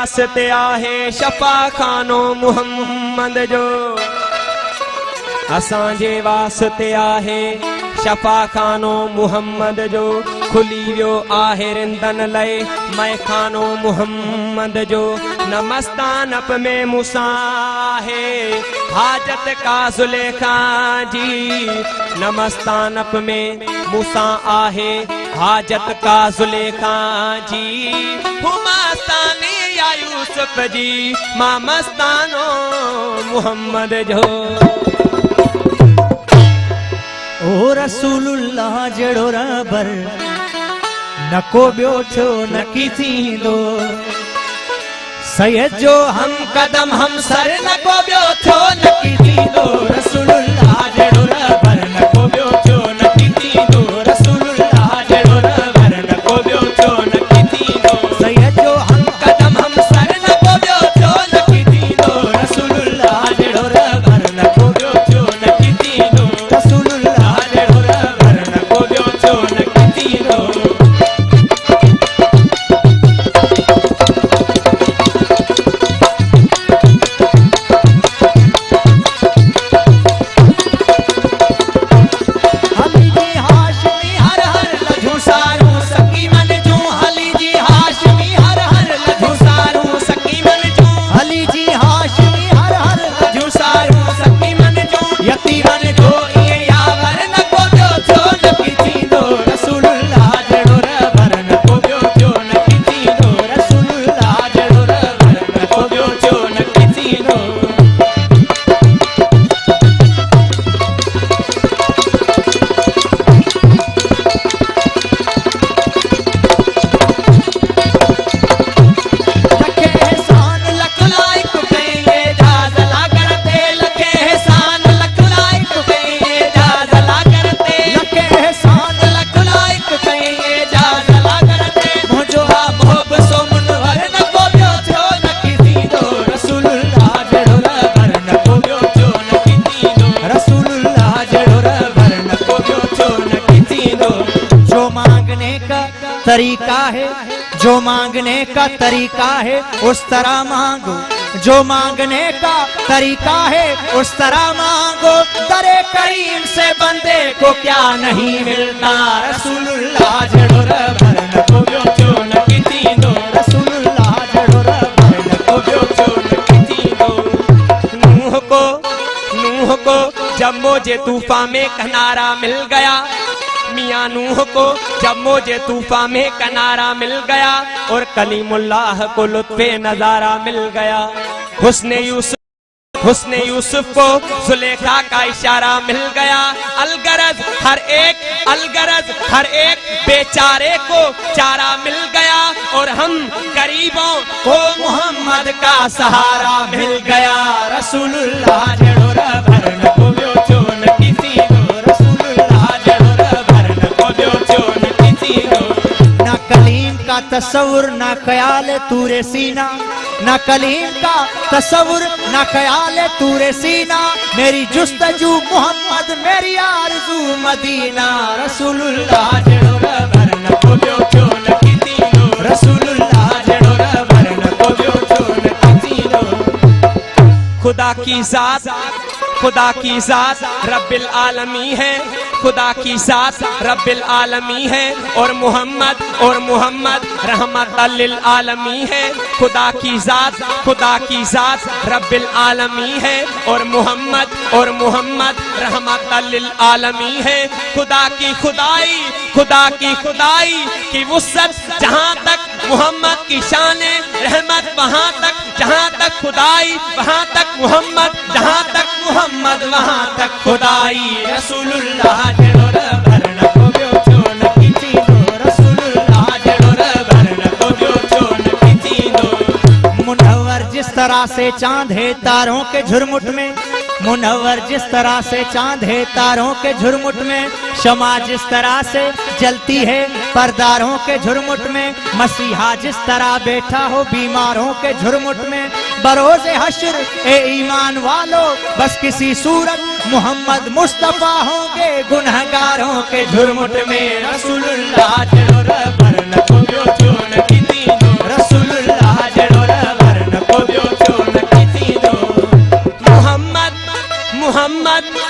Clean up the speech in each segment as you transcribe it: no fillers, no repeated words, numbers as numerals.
वास्ते आहे शफा खानो मुहम्मद जो, असांजे वास्ते आहे शफा खानो मुहम्मद जो, खुली वियो आहे रिंदन लय मैखानो मुहम्मद जो। नमस्तानप में मूसा है हाजत का जुलेखा जी, नमस्तानप में मूसा आहे हाजत का जुलेखा जी। हुमास्तानी या यूसुफ जी मां मस्तानो मुहम्मद जो। ओ रसूलुल्लाह जड़ो रबर नको बियो थियो नकी थींदो, सैयद जो हम कदम हम सर नको बियो थियो नकी थींदो। रसूलुल्लाह जड़ो रबर नको बियो थियो नकी थींदो, रसूलुल्लाह जड़ो रबर नको बियो थियो नकी थींदो। सैयद जो हम कदम हम सर नको बियो थियो नकी थींदो, रसूलुल्लाह जड़ो रबर नको बियो थियो नकी थींदो, रसूलुल्लाह जड़ो रबर नको बियो थियो नकी थींदो। तरीका है जो मांगने का तरीका है उस तरह मांगो, जो मांगने का तरीका है उस तरह मांगो। दरे करीम से बंदे को क्या नहीं मिलता, रसूलुल्लाह जड़ो रबर नको बियो थियो नकी थींदो, रसूलुल्लाह जड़ो रबर नको बियो थियो नकी थींदो। नूह को जब मौजे तूफान में किनारा मिल गया, मियां नूह को जब मौजे तूफान में किनारा मिल गया और कलीमुल्लाह को लुत्फे नजारा मिल गया। हुस्ने यूसुफ को जुलेखा का इशारा मिल गया। अलगरज हर एक बेचारे को चारा मिल गया और हम गरीबों को मोहम्मद का सहारा मिल गया। रसूलुल्लाह जड़ो रबर नको बियो थियो नकी थींदो, रसूलुल्लाह जड़ो रबर नको बियो थियो नकी थींदो। ना कलीम का तस्वुर ना ख्याल तूरे सीना, ना कलीम का तस्वुर ना ख्याल तूरे सीना। मेरी जुस्तजू मोहम्मद मेरी आरज़ू मदीना, रसूलुल्लाह जड़ो रबर नको बियो थियो नकी थींदो, रसूलुल्लाह जड़ो रबर नको बियो थियो नकी थींदो। खुदा की जात रब्बिल आलमी है, खुदा की जात रब्बिल आलमी है और मोहम्मद रहमतल लिल आलमी है। खुदा की जात रब्बिल आलमी है और मोहम्मद रहमतल लिल आलमी है। खुदा की खुदाई की वुसअत जहाँ तक मोहम्मद की शान रहमत वहाँ तक, जहाँ तक खुदाई वहाँ तक मोहम्मद, जहाँ तक मोहम्मद वहाँ तक खुदाई। रसूलुल्लाह जड़ो रबर नको बियो थियो नकी थींदो, रसूलुल्लाह जड़ो रबर नको बियो थियो नकी थींदो। मुनव्वर जिस तरह से चांद है तारों के झुरमुट में, मुनव्वर जिस तरह से चांद है तारों के झुरमुट में, शमा जिस तरह से जलती है परदारों के झुरमुट में, मसीहा जिस तरह बैठा हो बीमारों के झुरमुट में। बरोज़े हश्र ए ईमान वालों बस किसी सूरत मोहम्मद मुस्तफा होंगे गुनहगारों के झुरमुट में। रसूलुल्लाह जड़ो रबर नको बियो थियो नकी थींदो, रसूलुल्लाह जड़ो रबर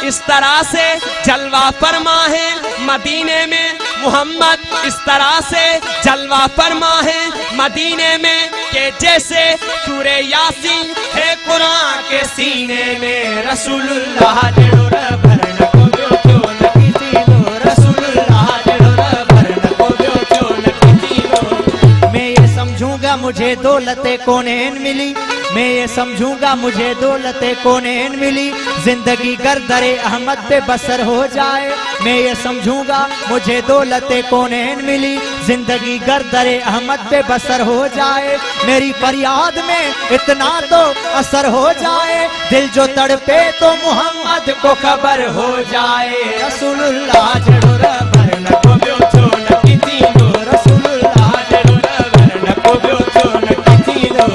इस तरह से जलवा फरमा है मदीने में मोहम्मद, इस तरह से जलवा फरमा है मदीने में के जैसे सूरे यासीन है कुरान के सीने में। रसूलुल्लाह जड़ो भरन को ब्यो क्यों न किसी लो, रसूलुल्लाह जड़ो भरन को ब्यो क्यों न किसी लो। मैं ये समझूंगा मुझे दौलते कौनैन मिली, मैं ये समझूंगा मुझे दौलते कौनैन मिली, जिंदगी गर्दरे अहमद पे बसर हो जाए। मैं ये समझूंगा मुझे दौलते कौनैन मिली, जिंदगी गर्दरे अहमद पे बसर हो जाए। मेरी फरियाद में इतना तो असर हो जाए, दिल जो तड़पे तो मोहम्मद को खबर हो जाए। रसूलुल्लाह जड़ो भरन को ब्यो क्यों न किसी लो, रसूलुल्लाह जड़ो भरन को ब्यो क्यों न किसी लो।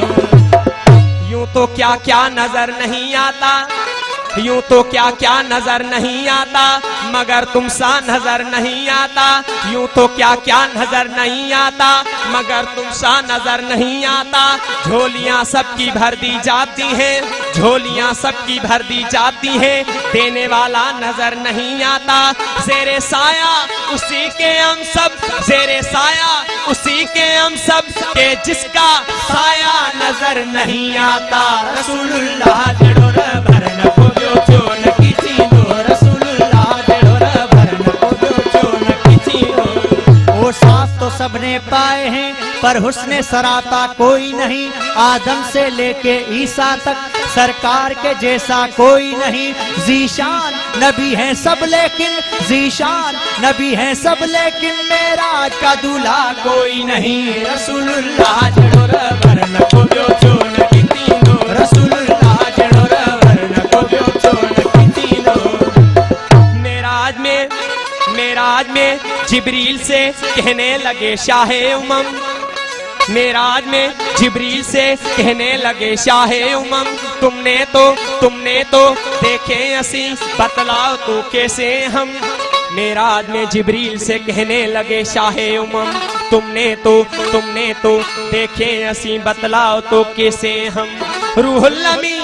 यूं तो क्या क्या नजर नहीं आता, यूं तो क्या क्या नजर नहीं आता, मगर तुम सा नजर नहीं आता। यूं तो क्या क्या नजर नहीं आता, मगर तुम सा नजर नहीं आता। झोलियां सबकी भर दी जाती हैं, झोलियां सबकी भर दी जाती हैं, देने वाला नजर नहीं आता। ज़ेरे साया उसी के हम सब, ज़ेरे साया उसी के हम सब के जिसका साया नजर नहीं आता। रसूलुल्लाह जड़ो भरन को ब्यो क्यों न किसी लो, रसूलुल्लाह जड़ो भरन को ब्यो क्यों न किसी लो। वो साथ तो सबने पाए हैं पर हुस्ने सरापा कोई नहीं, आदम से लेके ईसा तक सरकार के जैसा कोई नहीं। जीशान नबी हैं सब लेकिन, जीशान नबी हैं सब लेकिन, मेराज का दूल्हा कोई नहीं। रसूलुल्लाह जड़ो भरन को ब्यो क्यों न किसी लो, रसूलुल्लाह जड़ो भरन को ब्यो क्यों न किसी लो। मेराज में जिब्रील से कहने लगे शाहे उमम, मेराज में जिब्रील से कहने लगे शाहे उमम, तुमने तो देखे असी बतलाओ तो कैसे हम। मेराज में जिब्रील से कहने लगे शाहे उमम, तुमने तो देखे असी बतलाओ तो कैसे हम। रूहुल अमी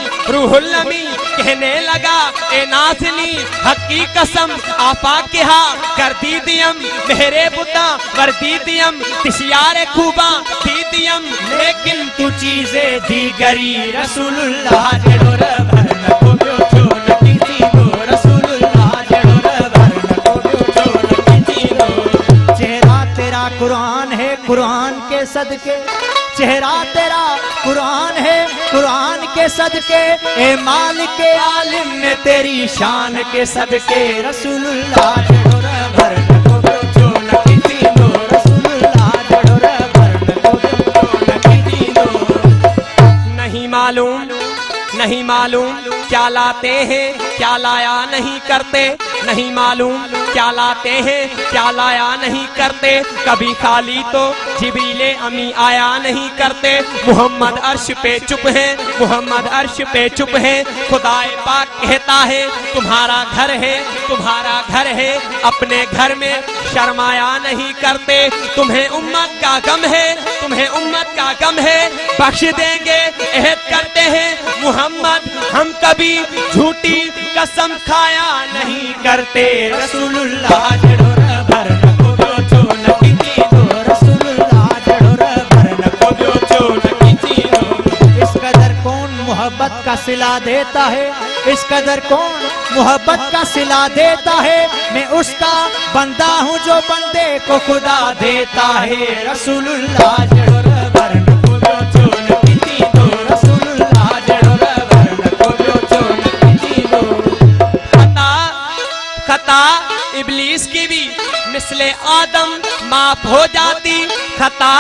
कहने लगा ए नाज़नी हक की कसम आपा के हा कर दी दियम, मेरे बुता कर दी दियम, तिशियारे खूबा दी दियम, लेकिन तू चीजें दी गरी। रसूलुल्लाह जड़ो भरन को ब्यो क्यों न किसी लो, रसूलुल्लाह जड़ो भरन को ब्यो क्यों न किसी लो। चेहरा तेरा कुरान है कुरान के सदके, चेहरा तेरा कुरान है कुरान के सदके, ए मालिक के आलिम ने तेरी शान के सदके। रसूलुल्लाह जड़ो भरन को ब्यो क्यों न किसी लो, रसूलुल्लाह जड़ो भरन को ब्यो क्यों न किसी लो। नहीं मालूम क्या लाते हैं क्या लाया नहीं करते, नहीं मालूम क्या लाते हैं क्या लाया नहीं करते। कभी खाली तो जिब्रीले अमी आया नहीं करते। मोहम्मद अर्श पे चुप है, मोहम्मद अर्श पे चुप है। खुदाए पाक कहता है तुम्हारा घर है, तुम्हारा घर है, अपने घर में शर्माया नहीं करते। तुम्हें उम्मत का गम है, तुम्हें उम्मत का गम है, बख्श देंगे अहद करते हैं मोहम्मद, हम कभी झूठी कसम खाया नहीं करते। रसूलुल्लाह जड़ो भरन को ब्यो क्यों न किसी लो, रसूलुल्लाह जड़ो भरन को ब्यो क्यों न किसी लो। इस कदर कौन मोहब्बत का सिला देता है, इस कदर कौन मोहब्बत का सिला देता है। मैं उसका बंदा हूँ जो बंदे को खुदा देता है। रसूलुल्लाह जड़ो भरन को ब्यो क्यों न किसी लो, रसूलुल्लाह जड़ो भरन को ब्यो क्यों न किसी लो। खता इब्लीस की भी मिसले आदम माफ हो जाती, खता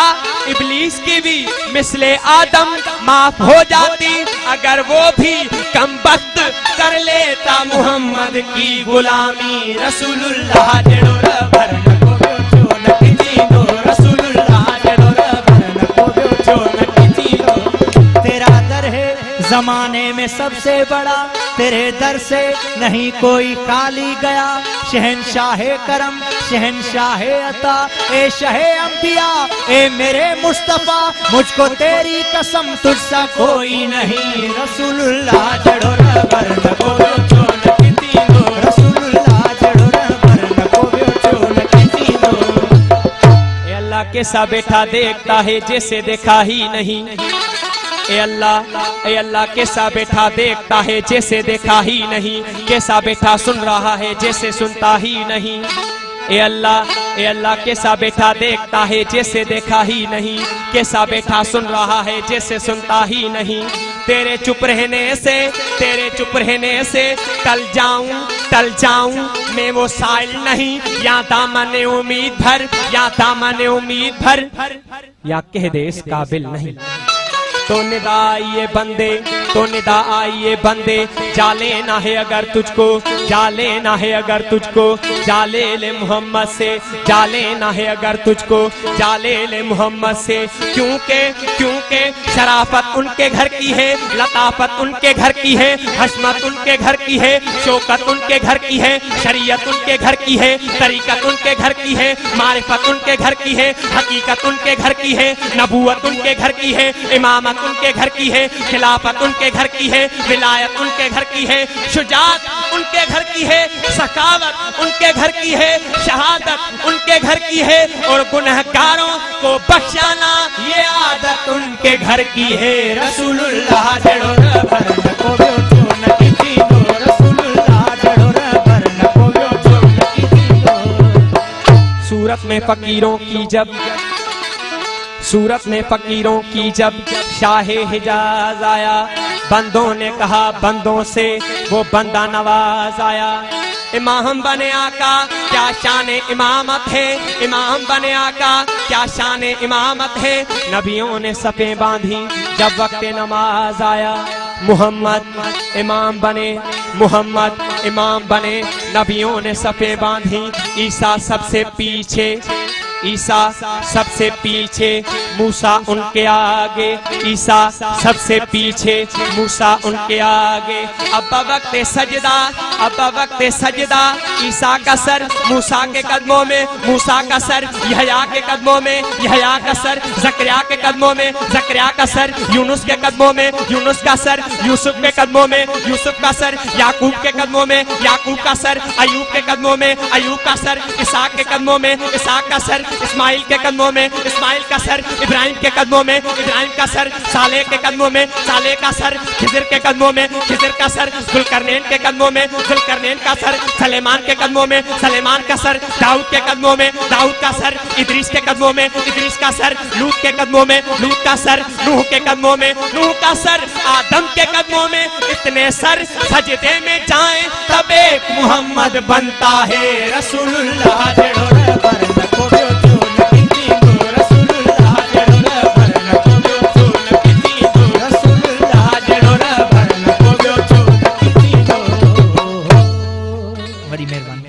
इब्लीस की भी मिसले आदम माफ हो जाती, अगर वो भी कम वक्त कर लेता मोहम्मद की गुलामी। रसूलुल्लाह जड़ो भरन को ब्यो क्यों न किसी लो, रसूलुल्लाह जड़ो भरन को ब्यो क्यों न किसी लो। तेरा दर है जमाने में सबसे बड़ा, तेरे दर से नहीं कोई खाली गया। शहनशाहे करम शहनशाहे अता, ए शहे अंबिया ए मेरे मुस्तफा, मुझको तेरी कसम तुझसा कोई नहीं। रसूलुल्लाह जड़ो भरन को ब्यो क्यों न किसी लो, कैसा बैठा देखता है जैसे देखा ही नहीं। ए अल्लाह कैसा बैठा देखता है जैसे देखा ही नहीं, कैसा बैठा सुन रहा है जैसे सुनता ही नहीं। ए अल्लाह कैसा बैठा देखता है जैसे देखा ही नहीं, कैसा बैठा सुन रहा है जैसे सुनता ही नहीं। तेरे चुप रहने से टल जाऊं मैं वो साइल नहीं, या दामन उम्मीद भर या कह दे इस काबिल नहीं। तो निदा आइए बंदे जा लेना है अगर तुझको, जा ले मोहम्मद से, जा लेना है अगर तुझको, जा ले मोहम्मद से। क्योंकि शराफत उनके घर की है, लताफत उनके घर की है, हशमत उनके घर की है, शौकत उनके घर की है, शरीयत उनके घर की है, तरीकत उनके घर की है, मारिफत उनके घर की है, हकीकत उनके घर की है, नबूवत उनके घर की है, इमामत उनके घर की है, खिलाफत उनके घर की है, विलायत उनके घर की है, शुजाअत उनके घर की है, सखावत उनके घर की है, शहादत उनके घर की है, और गुनहगारों को बख्शाना ये आदत उनके घर की है। रसूलुल्लाह जड़ो रबर को बेचो न किसी दो, रसूलुल्लाह जड़ो रबर को बेचो न किसी दो। सूरत में फकीरों की जब शाहे हिजाज आया, बंदों ने कहा बंदों से वो बंदा नवाज आया। इमाम बने आका क्या शान इमामत है, इमाम बने आका क्या शान इमामत है। नबियों ने सफ़े बांधी जब वक्त नमाज आया, मोहम्मद इमाम बने, नबियों ने सफ़े बांधी। ईसा सबसे पीछे, मूसा उनके आगे, ईसा सबसे पीछे, मूसा उनके आगे। अब वक्त सजदा, ईसा का सर मूसा के कदमों में, मूसा का सर यहया के कदमों में, यहया का सर जकरिया के कदमों में, जकरिया का सर यूनुस के कदमों में, यूनुस का सर यूसुफ के कदमों में, यूसुफ का सर याकूब के कदमों में, याकूब का सर अयूब के कदमों में, अयूब का सर इसहाक के कदमों में, इसहाक का सर इस्माइल के कदमों में, इस्माइल का सर इब्राहिम के कदमों में, इब्राहिम का सर सालेह के कदमों में, सालेह का सर खिज़र के कदमों में, खिज़र का सर जुल्करनैन के कदमों में, जुल्करनैन का सर सलेमान के कदमों में, सलेमान का सर दाऊद के कदमों में, दाऊद का सर इदरीस के कदमों में, इदरीस का सर लूत के कदमों में, लूत का सर नूह के कदमों में, नूह का सर आदम के कदमों में। इतने सर सजदे में जाएं तब एक मोहम्मद बनता है। रसूलुल्लाह जड़ो रबर न को बेचो न किसी दो, रसूलुल्लाह जड़ो रबर न को बेचो न किसी दो, रसूलुल्लाह जड़ो रबर न को बेचो न किसी दो। बड़ी मेहरबानी।